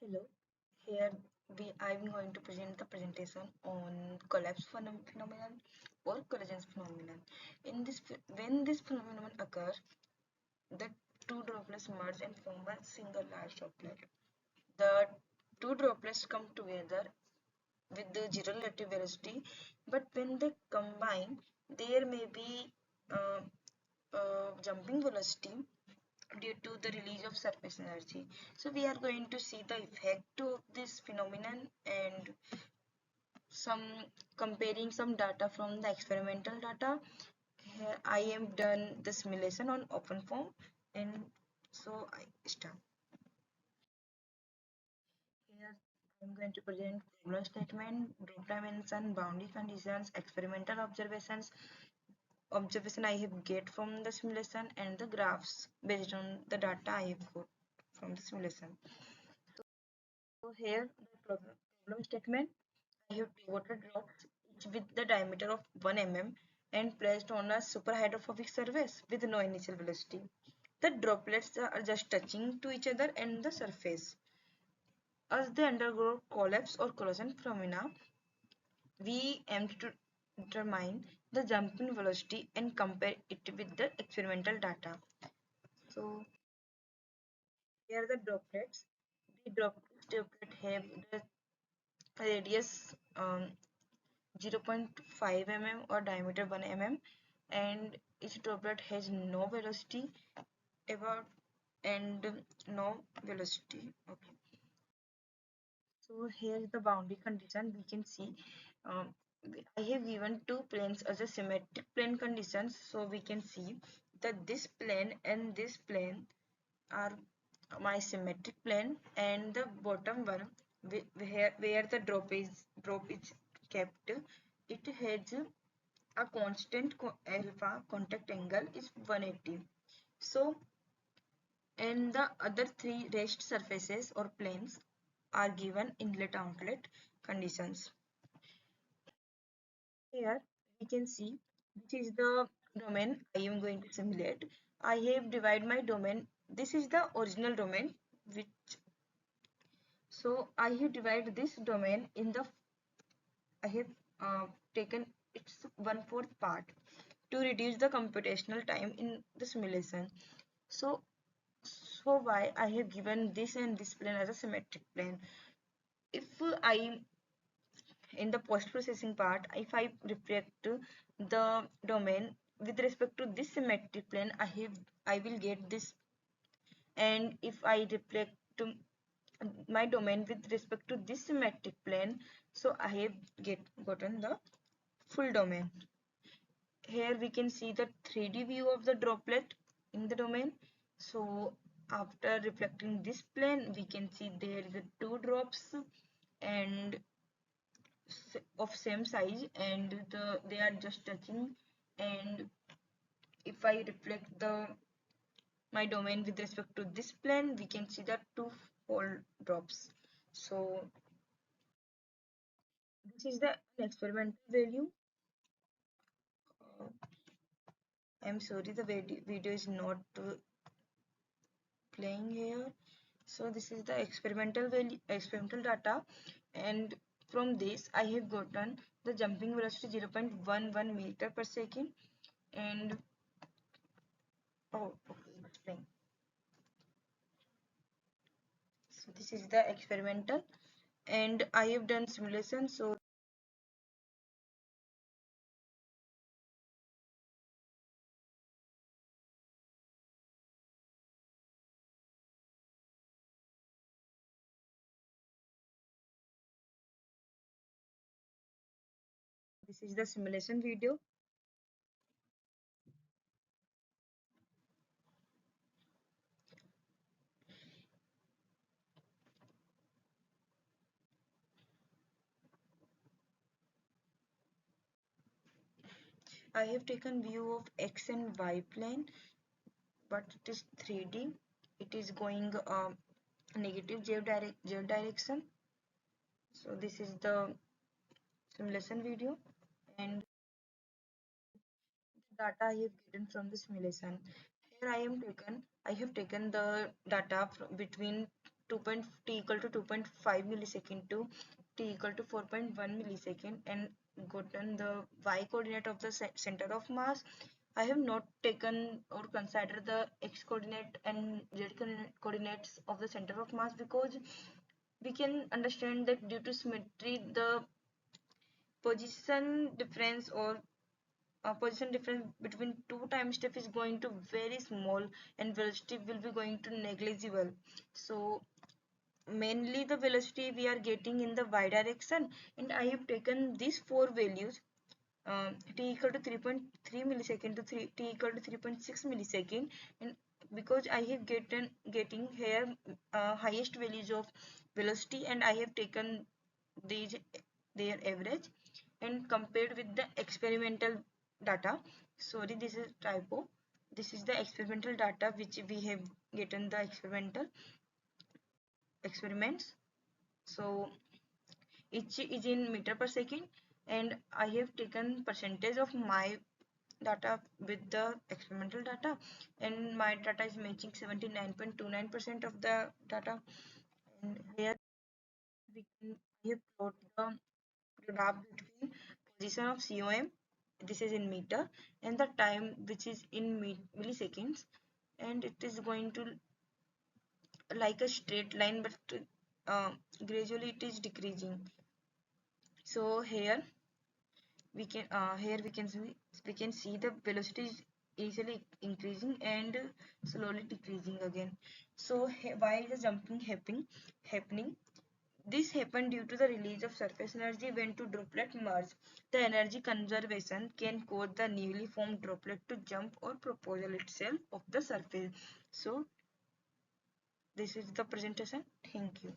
Hello, here I'm going to present the presentation on collapse phenomenon or collisions phenomenon. When this phenomenon occurs, the two droplets merge and form a single large droplet. The two droplets come together with the zero relative velocity, but when they combine, there may be uh, jumping velocity due to the release of surface energy. So we are going to see the effect of this phenomenon and some comparing some data from the experimental data. Here I am done the simulation on open form, and so I start. Here I am going to present problem statement, group dimension, boundary conditions, experimental observation I have get from the simulation, and the graphs based on the data I have got from the simulation. So here the problem statement, I have two water drops each with the diameter of 1 mm and placed on a superhydrophobic surface with no initial velocity. The droplets are just touching to each other and the surface. As they undergo collapse or collision phenomena, we aim to determine the jumping velocity and compare it with the experimental data. So here are the droplets. The droplet have the radius 0.5 mm or diameter 1 mm, and each droplet has no velocity about and no velocity. Okay, so here is the boundary condition. We can see um, I have given two planes as a symmetric plane conditions, so we can see that this plane and this plane are my symmetric plane, and the bottom one where the drop is kept, it has a constant alpha contact angle is 180. So and the other three rest surfaces or planes are given inlet outlet conditions. Here we can see this is the domain I am going to simulate. I have divided my domain. This is the original domain, which so I have divided this domain in the I have taken its 1/4 part to reduce the computational time in the simulation. So so why I have given this and this plane as a symmetric plane. If I in the post processing part, if I reflect the domain with respect to this symmetric plane, I will get this, and if I reflect my domain with respect to this symmetric plane, so I have gotten the full domain. Here we can see the 3D view of the droplet in the domain. So after reflecting this plane, we can see there is two drops and of same size, and they are just touching. And if I reflect my domain with respect to this plane, we can see the two fold drops. So this is the experimental value. uh, I'm sorry, the video is not playing here. So this is the experimental data, and from this I have gotten the jumping velocity 0.11 meter per second, and okay, it's playing. So this is the experimental, and I have done simulation. So this is the simulation video. I have taken view of x and y plane, but it is 3D. It is going negative z direction. So this is the simulation video, and the data I have gotten from the simulation. Here I have taken the data between t equal to 2.5 millisecond to t equal to 4.1 millisecond and gotten the y coordinate of the center of mass. I have not taken or considered the x coordinate and z coordinates of the center of mass because we can understand that due to symmetry the position difference or position difference between two time step is going to very small and velocity will be going to negligible. So mainly the velocity we are getting in the y direction, and I have taken these four values, t equal to 3.3 millisecond to t equal to 3.6 millisecond, and because I have getting here highest values of velocity, and I have taken these their average and compared with the experimental data. Sorry, this is typo. This is the experimental data which we have gotten the experimental experiments. So each is in meter per second, and I have taken percentage of my data with the experimental data, and my data is matching 79.29% of the data. And here we have plot the graph between position of COM, this is in meter, and the time which is in milliseconds, and it is going to like a straight line, but uh, gradually it is decreasing. So here we can see the velocity is easily increasing and slowly decreasing again. So why is the jumping happening? This happened due to the release of surface energy when two droplets merge. The energy conservation can cause the newly formed droplet to jump or propel itself off the surface. So this is the presentation. Thank you.